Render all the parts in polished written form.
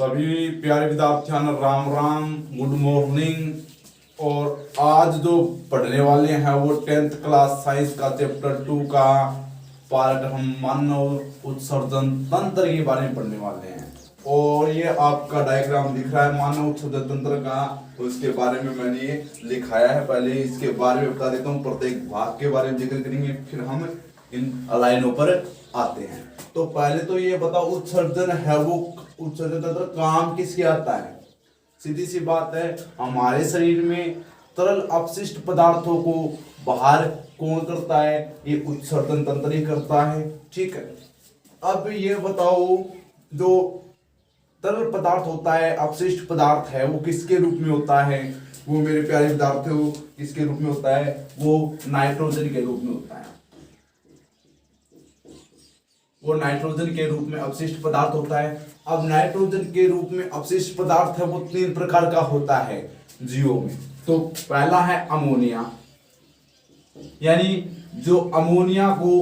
सभी प्यारे विद्यार्थियों राम राम, गुड मॉर्निंग। और आज जो पढ़ने वाले हैं वो 10th क्लास साइंस का चैप्टर 2 का पार्ट हम मानव उत्सर्जन तंत्र के बारे में पढ़ने वाले हैं। और ये आपका डायग्राम दिख रहा है मानव उत्सर्जन तंत्र का, तो इसके बारे में मैंने ये लिखाया है। पहले इसके बारे में बता देता हूँ, प्रत्येक भाग के बारे में जिक्र करेंगे, फिर हम इन लाइनों पर आते हैं। तो पहले तो ये बताओ उत्सर्जन है वो उत्सर्जन तंत्र काम किसके आता है। सीधी सी बात है, हमारे शरीर में तरल अपशिष्ट पदार्थों को बाहर कौन करता है? ये उत्सर्जन तंत्र ही करता है। ठीक है, अब ये बताओ जो तरल पदार्थ होता है, अपशिष्ट पदार्थ है, वो किसके रूप में होता है? वो मेरे प्यारे विद्यार्थियों किसके रूप में होता है? वो नाइट्रोजन के रूप में होता है। वो नाइट्रोजन के रूप में अपशिष्ट पदार्थ होता है। अब नाइट्रोजन के रूप में अपशिष्ट पदार्थ है वो 3 प्रकार का होता है जीवों में। तो पहला है अमोनिया, यानी जो अमोनिया को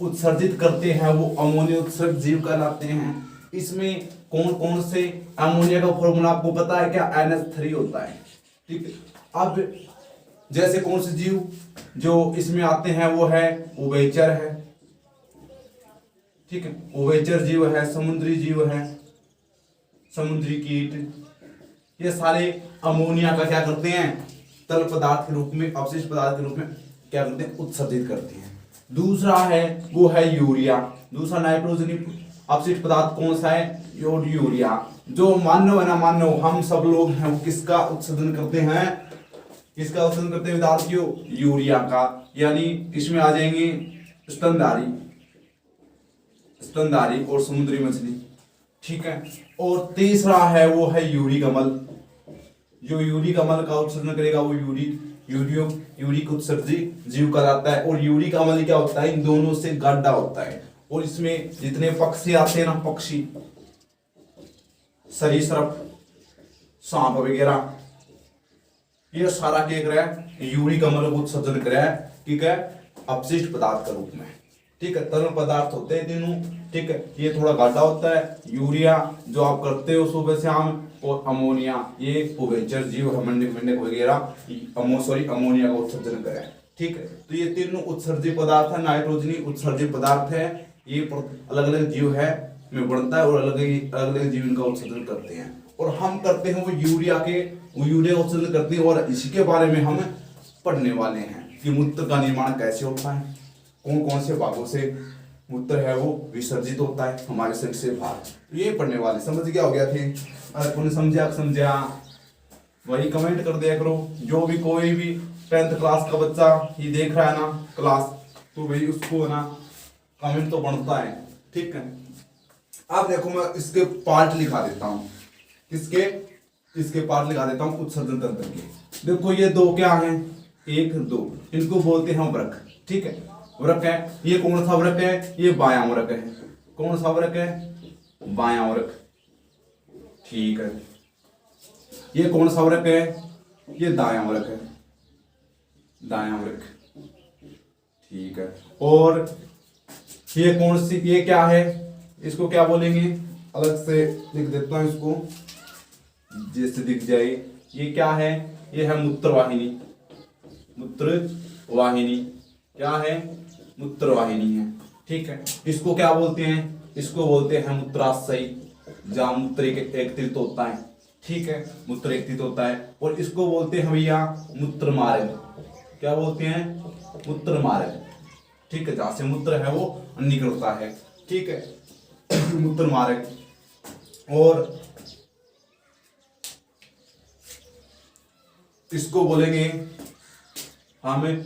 उत्सर्जित करते हैं वो अमोनिया उत्सर्जक जीव कहलाते हैं। इसमें कौन कौन से, अमोनिया का फॉर्मूला आपको पता है क्या? NH3 होता है। ठीक है, अब जैसे कौन से जीव जो इसमें आते हैं वो है उभयचर है। ठीक है, उभयचर जीव है, समुद्री जीव है, समुद्री कीट, ये सारे अमोनिया का क्या करते हैं? तरल पदार्थ के रूप में, अपशिष्ट पदार्थ के रूप में क्या करते हैं? उत्सर्जित करते हैं। दूसरा है वो है यूरिया। दूसरा नाइट्रोजन अपशिष्ट पदार्थ कौन सा है? यूरिया। जो मानव है ना, मानव हम सब लोग हैं, वो किसका उत्सर्जन करते हैं? किसका उत्सर्जन करते हैं विद्यार्थियों? यूरिया का। यानी इसमें आ जाएंगे स्तनधारी और समुद्री मछली। ठीक है, और तीसरा है वो है यूरिक अम्ल। जो यूरिक अम्ल का उत्सर्जन करेगा वो यूरिक उत्सर्जी जीव कहलाता है। और यूरिक अम्ल क्या होता है? इन दोनों से गड्ढा होता है। और इसमें जितने पक्षी आते हैं ना, पक्षी, सरीसृप, सांप वगैरह, ये सारा क्या कर रहा है? यूरिक अम्ल को उत्सर्जन कर रहा है। ठीक है, अपशिष्ट पदार्थ के रूप में। ठीक है, तरल पदार्थ होते हैं तीनों। ठीक है, ये थोड़ा गाढ़ा होता है। यूरिया जो आप करते हो सुबह शाम, और अमोनिया ये उभयचर जीव है, मेंढक वगैरह, अमोनिया का उत्सर्जन करे। ठीक है, तो ये तीनों उत्सर्जी पदार्थ है, नाइट्रोजनी उत्सर्जी पदार्थ है। ये अलग अलग जीव है में बढ़ता है और अलग अलग जीव इनका उत्सर्जन करते हैं। और हम करते हैं वो यूरिया उत्सर्जन करते हैं। और इसी के बारे में हम पढ़ने वाले हैं कि मूत्र का निर्माण कैसे होता है, कौन कौन से भागों से मूत्र है वो विसर्जित होता है हमारे शरीर से बाहर। ये पढ़ने वाले समझ गया हो गया थे? अगर तुमने समझा वही कमेंट कर दिया करो। जो भी कोई भी 10th क्लास का बच्चा ये देख रहा है ना क्लास, तो भाई उसको ना कमेंट तो बनता है। ठीक है, अब देखो मैं इसके पार्ट लिखा देता हूँ। इसके पार्ट लिखा देता हूँ उत्सर्जन तंत्र के। देखो ये दो क्या हैं? 1 2, इनको बोलते हैं वृक्क। ठीक है, वृक्क है। ये कौन सा वृक्क है? ये बायां वृक्क है। कौन सा वृक्क है? बायां वृक्क। ठीक है, ये कौन सा वृक्क है? ये दायां वृक्क है, दायां वृक्क। ठीक है, और ये कौन सी, ये क्या है? इसको क्या बोलेंगे? अलग से लिख देता हूं इसको, जैसे दिख जाए। ये क्या है? ये है मूत्रवाहिनी। मूत्रवाहिनी क्या है? मूत्रवाहिनी है। ठीक है, इसको क्या बोलते हैं? इसको बोलते हैं मूत्राशय, जहां मूत्र एकत्रित होता है। ठीक है, मूत्र एकत्रित होता है। और इसको बोलते हैं भैया मूत्र मार्ग। क्या बोलते हैं? मूत्र मार्ग। ठीक है, जहां से मूत्र है वो निकलता है। ठीक है, मूत्र मार्ग। और इसको बोलेंगे हमें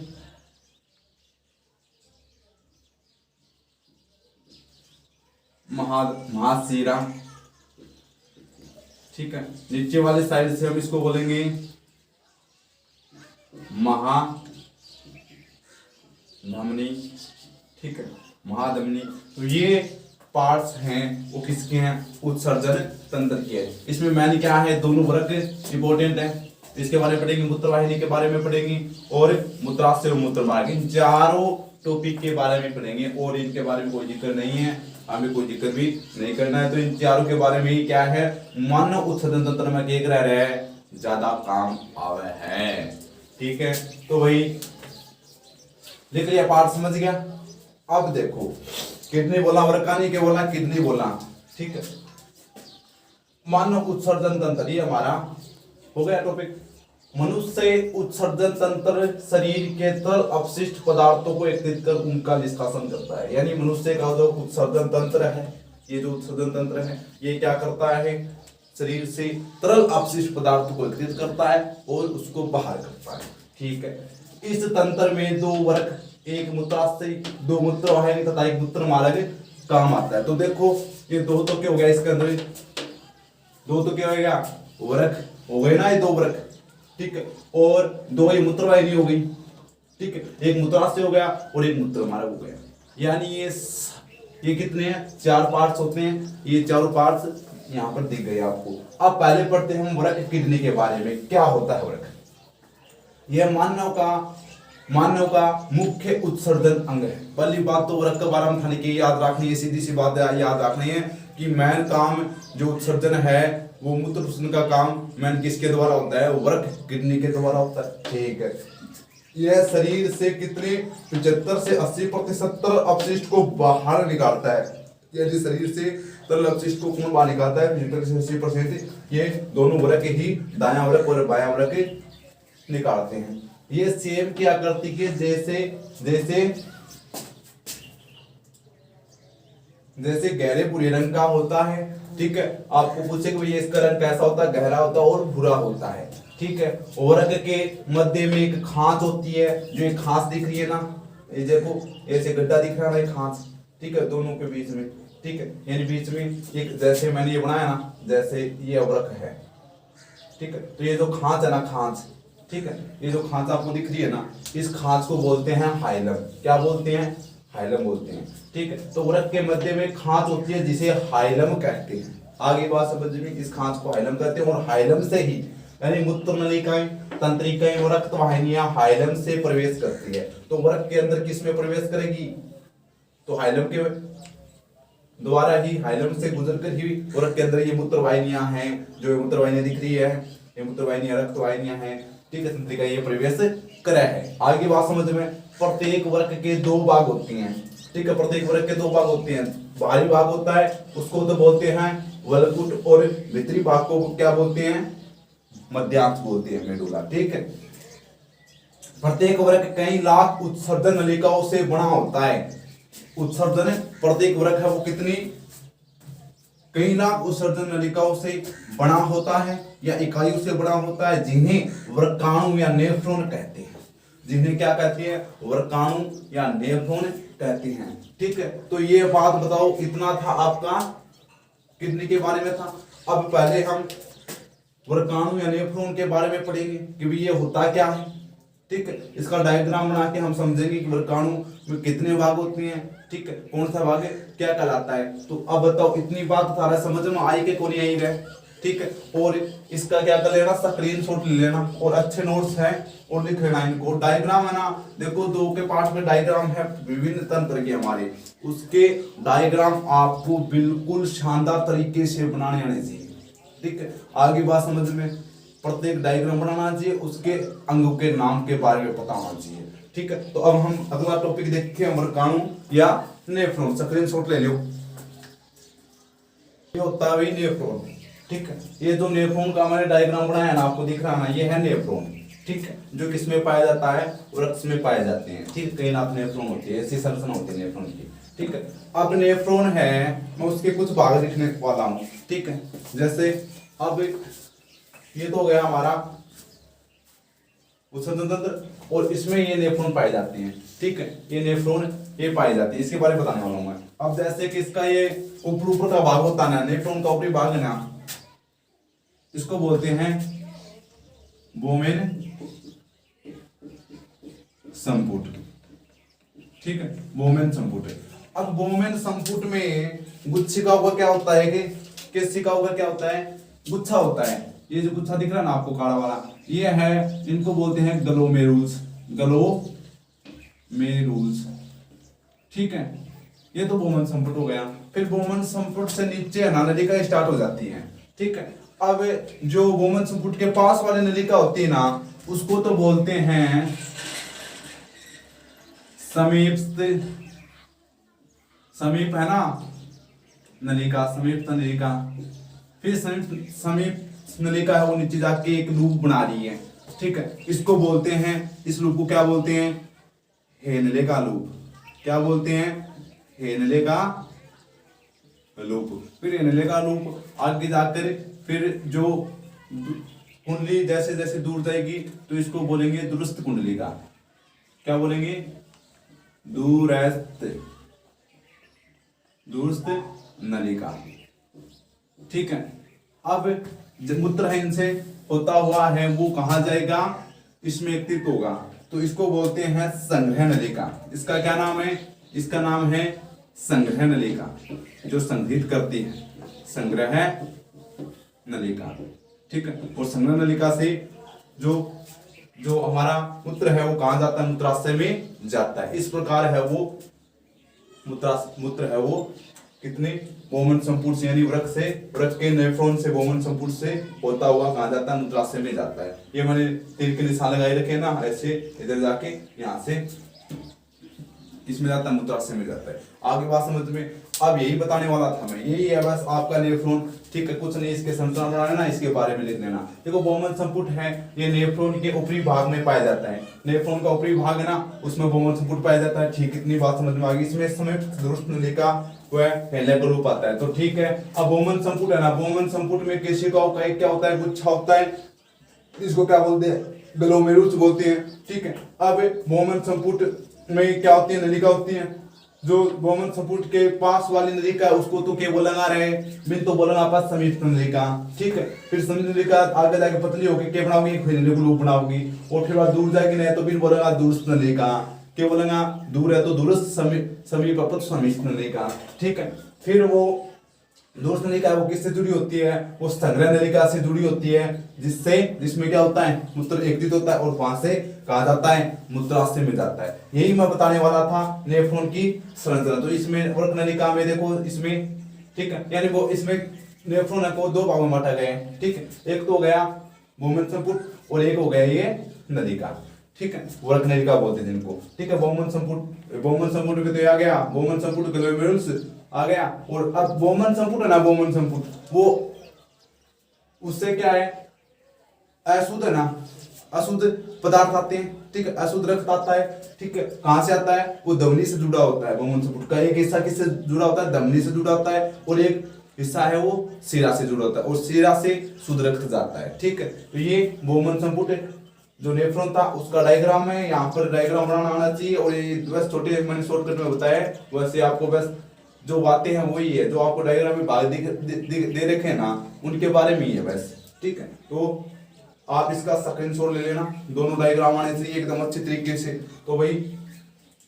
महाशिरा। ठीक है, नीचे वाले साइड से हम इसको बोलेंगे महाधमनी। ठीक है, महाधमनी। तो ये पार्ट्स हैं वो किसके हैं? उत्सर्जन तंत्र की है। इसमें मैंने क्या है? दोनों वृक्क इंपॉर्टेंट है, इसके बारे में पढ़ेंगे, मूत्रवाहिनी के बारे में पढ़ेंगे और मूत्राशय और मूत्र मार्ग, इन चारों टॉपिक के बारे में पढ़ेंगे। और इनके बारे में कोई जिक्र नहीं है, हमें कोई दिक्कत भी नहीं करना है। तो इन चारों के बारे में ही क्या है, मानव उत्सर्जन तंत्र में केक रह रहे हैं ज्यादा काम आवे है। ठीक है, तो वही लिख लिया, पार्ट समझ गया। अब देखो किडनी बोला, वर्कानी के बोला, किडनी बोला। ठीक है, मानव उत्सर्जन तंत्र ये हमारा हो गया टॉपिक। मनुष्य उत्सर्जन तंत्र शरीर के तरल अपशिष्ट पदार्थों को एकत्रित कर उनका निष्कासन करता है। यानी मनुष्य का जो उत्सर्जन तंत्र है, ये जो उत्सर्जन तंत्र है ये क्या करता है, शरीर से तरल अपशिष्ट पदार्थों को एकत्रित करता है और उसको बाहर करता है। ठीक है, इस तंत्र में दो वर्ग, एक मूत्राशय, दो मूत्रवाहिनी तथा एक मूत्र मार्ग काम आता है। तो देखो ये दो तो क्या हो गया, इसके अंदर दो तो क्या हो गया, वर्ग हो गए ना, ये दो वर्ग। ठीक है, और दो ही मूत्रवाहिनी हो गई। ठीक है, एक मूत्राशय हो गया और एक मूत्र मार्ग हो गया। यानी ये कितने हैं, चार पार्ट्स होते हैं। ये चारों पार्ट्स यहाँ पर दिख गए आपको। अब पहले पढ़ते हैं हम वृक्क किडनी के बारे में, क्या होता है वृक्क। यह मानव का मुख्य उत्सर्जन अंग है। पहली बात तो वृक्क के बारे में थाने की याद रखनी है, सीधी सी बात याद रखनी है कि मैन काम जो उत्सर्जन है वो मूत्र उत्सर्जन का काम मैन किसके द्वारा होता है, वृक्क किडनी के द्वारा होता है। ठीक है, यह शरीर से कितने 75 से 80% तरल अपशिष्ट को बाहर निकालता है। यदि शरीर से तरल अपशिष्ट को कौन बाहर निकालता है, 75 से 80%, ये दोनों वृक्क ही, दायां वृक्क और बायां वृक्क निकालते हैं। ये सेब की आकृति के जैसे गहरे भूरे रंग का होता है। ठीक है, आपको पूछे कि भैया इसका रंग कैसा होता है, गहरा होता है और भूरा होता है। ठीक है, वृक्क के मध्य में एक खांच होती है, जो एक खांच दिख रही है ना, ये देखो ऐसे गड्ढा दिख रहा है ना, खांच। ठीक है, दोनों के बीच में। ठीक है, यानी बीच में एक, जैसे मैंने ये बनाया ना, जैसे ये वृक्क है। ठीक है, तो ये जो खांच है ना, खांच, ठीक है, ये जो खांच आपको दिख रही है ना, इस खांच को बोलते हैं हाइलम। क्या बोलते हैं, हाइलम बोलते हैं। ठीक है, तो वृक्क के मध्य में खांच होती है जिसे हाइलम कहते हैं। आगे बात समझ में, इस खांच को हाइलम कहते हैं और हाइलम से ही, यानी मूत्र नलिकाएं, तंत्रिकाएं और रक्त वाहिनियां हाइलम से प्रवेश करती है। तो वृक्क के अंदर किस में प्रवेश करेगी, तो हाइलम के द्वारा ही, हाइलम से गुजरकर ही वृक्क के अंदर ये मूत्र वाहिनियां हैं, जो मूत्र वाहिनियां दिख रही है, ये मूत्र वाहिनियां, रक्त वाहिनियां हैं। ठीक है, तंत्रिका ये प्रवेश करे है। आगे बात समझ में, प्रत्येक वृक्क के दो भाग होती हैं। ठीक है, प्रत्येक वृक्क के दो भाग होते हैं। बाहरी भाग होता है उसको तो बोलते हैं वलकुट, और भीतरी भाग को क्या बोलते हैं, मध्यांश बोलते हैं, मेडुला। ठीक है, प्रत्येक वृक्क कई लाख उत्सर्जन नलिकाओं से बना होता है। उत्सर्जन प्रत्येक वृक्क है वो कितनी, कई लाख उत्सर्जन नलिकाओं से बना होता है या इकाइयों से बना होता है, जिन्हें वृक्काणु या नेफ्रॉन कहते हैं। जिन्हें क्या कहते हैं, वृक्काणु या नेफ्रॉन कहते हैं। ठीक है, तो ये बात बताओ, इतना था आपका किडनी के बारे में था। अब पहले हम वृक्काणु या नेफ्रॉन के बारे में पढ़ेंगे कि ये होता क्या है। ठीक है, इसका डायग्राम बना के हम समझेंगे कि वृक्काणु में कितने भाग होते हैं। ठीक है, कौन सा भाग है, क्या कहलाता है। तो अब बताओ, इतनी बात सारा समझ में आई के कौन आई गए। ठीक है, और इसका क्या कर लेना, स्क्रीनशॉट ले लेना और अच्छे नोट्स हैं और लिख लेना इनको। डायग्राम है ना, देखो दो के पार्ट में डायग्राम है विभिन्न तंत्र के हमारे, उसके डायग्राम आपको बिल्कुल शानदार तरीके से बनाने आने चाहिए। ठीक है, आगे बात समझ में, प्रत्येक डायग्राम बनाना चाहिए, उसके अंगों के नाम के बारे में पता होना चाहिए। ठीक है, तो अब हम अगला टॉपिक देखते हैं, वृक्काणु या नेफ्रॉन। स्क्रीनशॉट ले लो, ये होता है नेफ्रॉन। ठीक है, ये जो नेफ्रॉन का मैंने डायग्राम बनाया ना, आपको दिख रहा है ना, ये है नेफ्रॉन। ठीक है, जो किसमें पाया जाता है, वृक्क में पाए जाते हैं। ठीक है, कई नाम नेफ्रॉन होती है, ऐसी संरचना होती है नेफ्रॉन की। ठीक है, अब नेफ्रॉन है, मैं उसके कुछ भाग लिखने वाला हूँ। ठीक है, जैसे अब ये तो हो गया हमारा उत्सर्जन तंत्र, और इसमें ये नेफ्रॉन पाए जाते हैं। ठीक है, ये नेफ्रॉन ये पाए जाते हैं, इसके बारे में बताने वाला हूँ मैं। अब जैसे कि इसका ये ऊपर का भाग होता है ना, नेफ्रॉन का ऊपरी भाग है ना, इसको बोलते हैं बोमेन संपुट। ठीक है, बोमेन संपुट। अब बोमेन संपुट में गुच्छिकाओं का क्या होता है, कि केशिकाओं का क्या होता है, गुच्छा होता है। ये जो गुच्छा दिख रहा है ना आपको काला वाला, ये है, इनको बोलते हैं ग्लोमेरुल्स। ग्लोमेरुल्स। ठीक है, ये तो बोमेन संपुट हो गया। फिर बोमन संपुट से नीचे है ना नलिका स्टार्ट हो जाती है, ठीक है। अब जो बोमन संपुट के पास वाली नलिका होती है ना, उसको तो बोलते हैं समीपस्थ, समीप है ना नलिका, समीप नलिका। फिर समीप नलिका है वो नीचे जाके एक लूप बना रही है, ठीक है। इसको बोलते हैं, इस लूप को क्या बोलते हैं, हेनले का लूप। क्या बोलते हैं, हेनले का लूप। फिर हेनले का लूप आगे जाकर फिर जो कुंडली जैसे जैसे दूर जाएगी तो इसको बोलेंगे दुरुस्त कुंडली का। क्या बोलेंगे, दूरस्थ, दूरस्थ नलिका, ठीक है। अब जब मूत्रहीन से होता हुआ है वो कहाँ जाएगा, इसमें एकत्रित होगा, तो इसको बोलते हैं संग्रह नलिका। इसका क्या नाम है, इसका नाम है संग्रह नलिका, जो संग्रहित करती है, संग्रह नलिका, ठीक है। और संग्रह नलिका से जो जो हमारा मूत्र है वो कहाँ जाता है, मूत्राशय में जाता है। इस प्रकार है वो मूत्र है वो कितने बोमन संपुट से, यानी वृक्क से, वृक्क के नेफ्रॉन से, बोमन संपुट से होता हुआ कहाँ जाता है, मूत्राशय में जाता है। ये मैंने तीर के निशान लगाए रखे ना, ऐसे इधर जाके यहाँ से इसमें जाता है, मूत्राशय में जाता है। आगे बात समझ में। अब यही बताने वाला था मैं, यही है बस आपका नेफ्रॉन, ठीक है। कुछ नहीं, इसके संरचना बनाना ना, इसके बारे में लिख लेना। देखो बोमन संपुट है, ये नेफ्रॉन के ऊपरी भाग में पाया जाता है। नेफ्रॉन का ऊपरी भाग है ना, उसमें बोमन संपुट पाया जाता है, ठीक। इतनी बात समझ में आ गई। इसमें समय दुरुस्त नलिका वह हेनले का रूप आता है, तो ठीक है। अब बोमन संपुट है ना, बोमन संपुट में केशिकाओं का एक क्या होता है, गुच्छा होता है, इसको क्या बोलते हैं, ग्लोमेरुल्स बोलते हैं, ठीक है। अब बोमन संपुट में क्या होती है, नलिका होती है। जो बोमन संपुट के पास वाली नलिका है उसको तो क्या बोलेंगे रे, मैं तो बोलेंगे आपस समीप नलिका, ठीक है। फिर समीप नलिका आगे जाके पतली होकर क्या बनाओगी, हेनले का रूप बनाओगी। और फिर बाद दूर जाके नहीं तो फिर बोलेंगे दूरस्थ नलिका, क्या बोलेंगे, दूर है तो दूरस्थ, समीप अप समीप नलिका, ठीक है। फिर वो दूरस्थ नलिका वो किससे जुड़ी होती है, वो संग्रह नलिका से जुड़ी होती है, जिसमें क्या होता है, मूत्र एकत्रित होता है और वहां से कहा जाता है, मूत्राशय में जाता है। यही मैं बताने वाला था नेफ्रॉन की संरचना। तो इसमें वृक्क नलिका में देखो, इसमें ठीक है, यानी वो इसमें नेफ्रॉन को दो भागों में बांटा गया है, ठीक है। एक तो हो गया बोमन संपुट और एक हो गया ये नलिका, ठीक है, वृक्क नलिका बोलते हैं जिनको, ठीक है। बोमन संपुट के तो आ गया, बोमन संपुट ग्लोमेरुल्स आ गया। और अब बोमन संपुट है ना, बोमन संपुट वो उससे क्या है, अशुद्ध है ना, अशुद्ध पदार्थ आते हैं, ठीक है, अशुद्ध रक्त आता है, ठीक है। कहां से आता है, वो धमनी से जुड़ा होता है। बोमन संपुट का एक हिस्सा किससे जुड़ा होता है, धमनी से जुड़ा होता है, और एक हिस्सा है वो शिरा से जुड़ा होता है, और शिरा से शुद्ध रक्त जाता है, ठीक है। तो ये बोमन संपुट जो नेफ्रॉन था उसका डायग्राम है, यहाँ पर डायग्राम बनाना आना चाहिए। और ये बस छोटे मैंने शॉर्टकट में बताया, वैसे आपको बस जो बातें हैं वही है, जो आपको डायग्राम में भाग दे रखे हैं ना, उनके बारे में ही है बस, ठीक है। तो आप इसका स्क्रीनशॉट ले लेना, दोनों डायग्राम आने चाहिए एकदम अच्छे तरीके से। तो भाई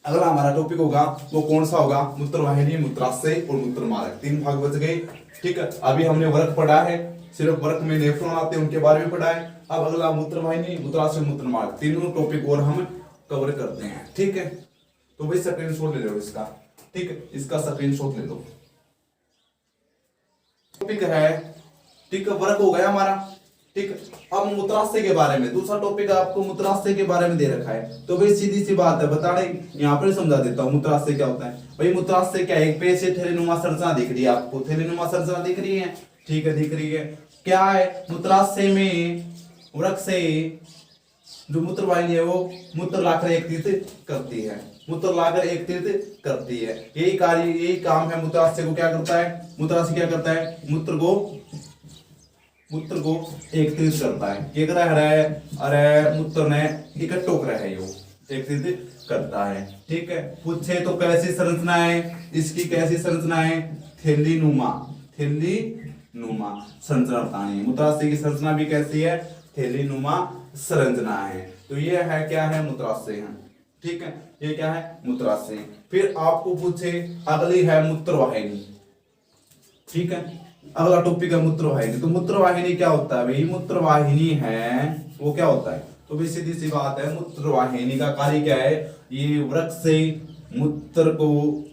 अगला हमारा टॉपिक होगा वो कौन सा होगा, मूत्रवाहिनी, मूत्राशय और मूत्रमार्ग, तीन भाग बच गए, ठीक है। अभी हमने वृक्क पढ़ा है, सिर्फ वृक्क में नेफ्रॉन आते हैं उनके बारे में पढ़ा है। अब अगला मूत्रवाहिनी, मूत्राशय, मूत्रमार्ग, तीनों टॉपिक और हम कवर करते हैं, ठीक है। तो भाई स्क्रीनशॉट ले लो इसका, ठीक है, इसका स्क्रीनशॉट ले लो। टॉपिक है, ठीक है, वृक्क हो गया हमारा, ठीक है। अब मूत्राशय के बारे में दूसरा टॉपिक आपको मूत्राशय के बारे में दे रखा है। तो भाई सीधी सी बात है, बताने यहाँ पर समझा देता हूँ मूत्राशय क्या होता है। भाई मूत्राशय क्या है, एक पेज से थैलीनुमा संरचना दिख रही है आपको, थैलीनुमा संरचना दिख रही है, ठीक है, दिख रही है। क्या है, मूत्राशय में वृक्क से जो मूत्रवाहिनी है वो मूत्र लाकर एकत्रित करती है, मूत्र लाकर एकत्रित करती है। यही कार्य, यही काम है मूत्राशय को क्या करता है, मूत्राशय क्या करता है, मूत्र को एकत्रित करता है। क्या कर रहा है, अरे मूत्र ने इकट्ठो कर है, यो एकत्रित करता है, ठीक है। पूछे तो कैसी संरचना है इसकी, कैसी संरचना है, थैलीनुमा संरचना बतानी है। मूत्राशय की संरचना भी कैसी है, थैलीनुमा संरचना है। तो ये है क्या है, मूत्राशय है, ठीक है, ये क्या है, मूत्राशय। फिर आपको पूछे अगली है मूत्रवाहिनी, ठीक है, अगला टॉपिक है मूत्रवाहिनी। तो मूत्रवाहिनी क्या होता है भाई, मूत्रवाहिनी है वो क्या होता है, तो भाई सीधी सी बात है, मूत्रवाहिनी का कार्य क्या है, ये वृक्क से मूत्र को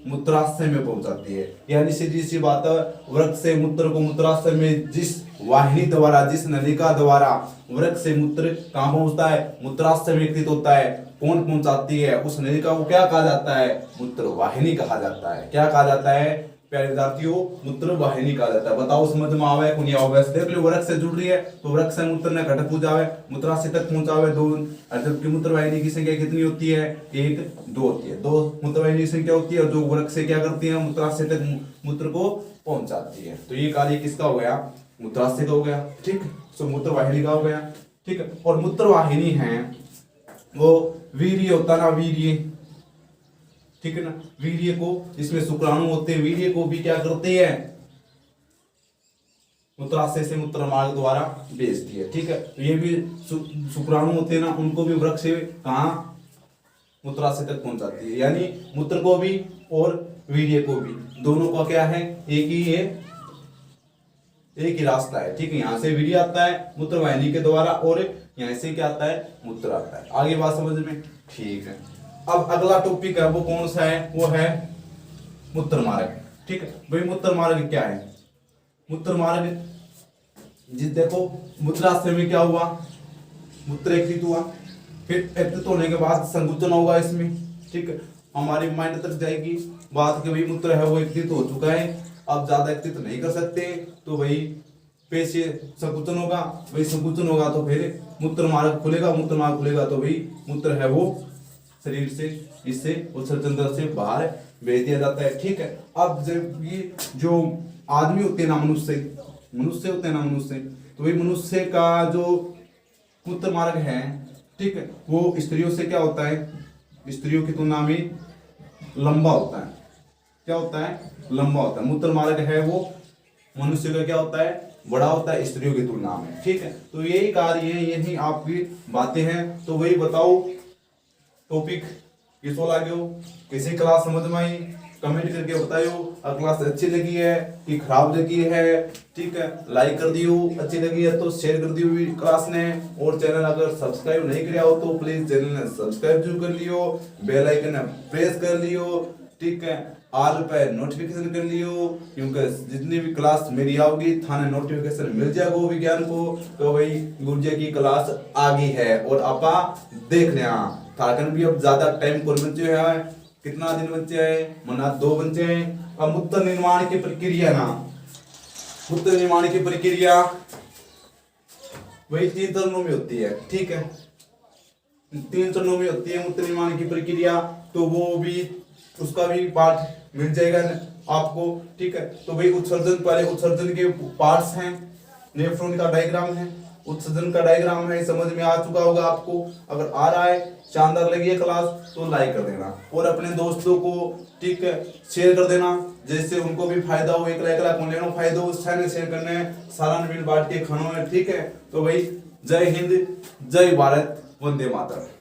मूत्राशय में पहुंचाती है। यानी सीधी सी बात है, वृक्क से मूत्र को मूत्राशय में जिस वाहिनी द्वारा, जिस नलिका द्वारा वृक्क से मूत्र कहाँ पहुंचता है, मूत्राशय में विकसित होता है, कौन पहुंचाती है, उस नलिका को क्या कहा जाता है, मूत्र वाहिनी कहा जाता है। क्या कहा जाता है प्यारे विद्यार्थियों, मूत्र वाहिनी कहा जाता है। बताओ समझ में आवे कि नहीं आवे? देख लो, वृक्क से जुड़ रही है तो वृक्क से मूत्र ने घटक पहुंचावे, मूत्राशय तक पहुंचावे दो। जबकि मूत्र वाहिनी की संख्या कितनी होती है, 1 2 होती है। 2 मूत्र वाहिनी की संख्या होती है और जो वृक्क से क्या करती है, मूत्राशय तक मूत्र को पहुंचाती है। तो ये कार्य किसका हो गया, मूत्राशय का हो गया। ठीक, तो मूत्र वाहिनी का हो गया। ठीक है, और मूत्र वाहिनी है वो वीर्य होता ना, वीर्य, ठीक है ना, वीर्य को, इसमें शुक्राणु होते हैं, वीर्य को भी क्या करते हैं, मूत्राशय से मूत्र मार्ग द्वारा भेजती है। ठीक है, तो ये भी शुक्राणु होते हैं ना, उनको भी वृक्क से कहाँ, मूत्राशय तक पहुंचाती है। यानी मूत्र को भी और वीर्य को भी, दोनों का क्या है, एक ही रास्ता है। ठीक है, यहाँ से वीर्य आता है मूत्र वाहिनी के द्वारा और यहाँ से क्या आता है, मूत्र आता है। आगे बात समझ में? ठीक है, अब अगला टॉपिक है वो कौन सा है, वो है मूत्र मार्ग। ठीक है भाई, मूत्र मार्ग क्या है, मूत्र मार्ग जिस देखो मूत्राशय में क्या हुआ, मूत्र एकत्रित हुआ, फिर एकत्रित होने के बाद संकुचन होगा इसमें। ठीक है, हमारी माइंड तक जाएगी बात कि भाई मूत्र है वो एकत्रित हो चुका है, अब ज्यादा एकत्रित नहीं कर सकते, तो भाई पेशी संकुचन होगा, भाई संकुचन होगा तो फिर मूत्र मार्ग खुलेगा, मूत्र मार्ग खुलेगा तो भाई मूत्र है वो शरीर से, इससे उत्सर्जन तंत्र से बाहर भेज दिया जाता है। ठीक है, अब जब ये जो आदमी होते हैं ना, मनुष्य होते हैं ना, मनुष्य, तो भाई मनुष्य का जो मूत्र मार्ग है, ठीक है, वो स्त्रियों से क्या होता है, स्त्रियों की तुलना में लंबा होता है। क्या होता है, लंबा होता है। मूत्र मार्ग है वो मनुष्य का क्या होता है, बड़ा होता है स्त्रियों की तुलना में। ठीक है, तो यही कार्य है, यही आपकी बातें हैं। तो वही बताओ टॉपिक किसको लागे हो, किसी क्लास समझ में आई, कमेंट करके बताइयो। अगर क्लास अच्छी लगी है कि खराब लगी है, ठीक है, लाइक कर दियो, अच्छी लगी है तो शेयर कर दियो क्लास ने। और चैनल अगर सब्सक्राइब नहीं किया हो तो प्लीज चैनल ने सब्सक्राइब जरूर कर लियो, बेल आइकन प्रेस कर लियो। ठीक है, ऑल पे नोटिफिकेशन कर लियो, क्योंकि जितनी भी क्लास मेरी आओगी थाने नोटिफिकेशन मिल जाएगा विज्ञान को, तो भाई गुरुजी की क्लास आ गई है और आपा देख लेना। थाकन भी अब ज्यादा टाइम को बचे है, कितना दिन बचे है, मना 2 बचे हैं। अब मूत्र निर्माण की प्रक्रिया ना, मूत्र निर्माण की प्रक्रिया वही 3 चरणों में होती है। ठीक है, 3 चरणों में होती है मूत्र निर्माण की प्रक्रिया, तो वो भी उसका भी पार्ट मिल जाएगा आपको। ठीक है, तो भाई उत्सर्जन, पहले उत्सर्जन के पार्ट्स हैं, नेफ्रॉन का डायग्राम है, उत्सर्जन का डायग्राम है, समझ में आ चुका होगा आपको। अगर आ रहा है, शानदार लगी है क्लास तो लाइक कर देना और अपने दोस्तों को, ठीक है, शेयर कर देना, जैसे उनको भी फायदा हो। 1 लाख को लेना फायदा हो, शेयर करने, सारा नवीन बांट के खानों में। ठीक है, तो भाई जय हिंद, जय भारत, वंदे मातरम।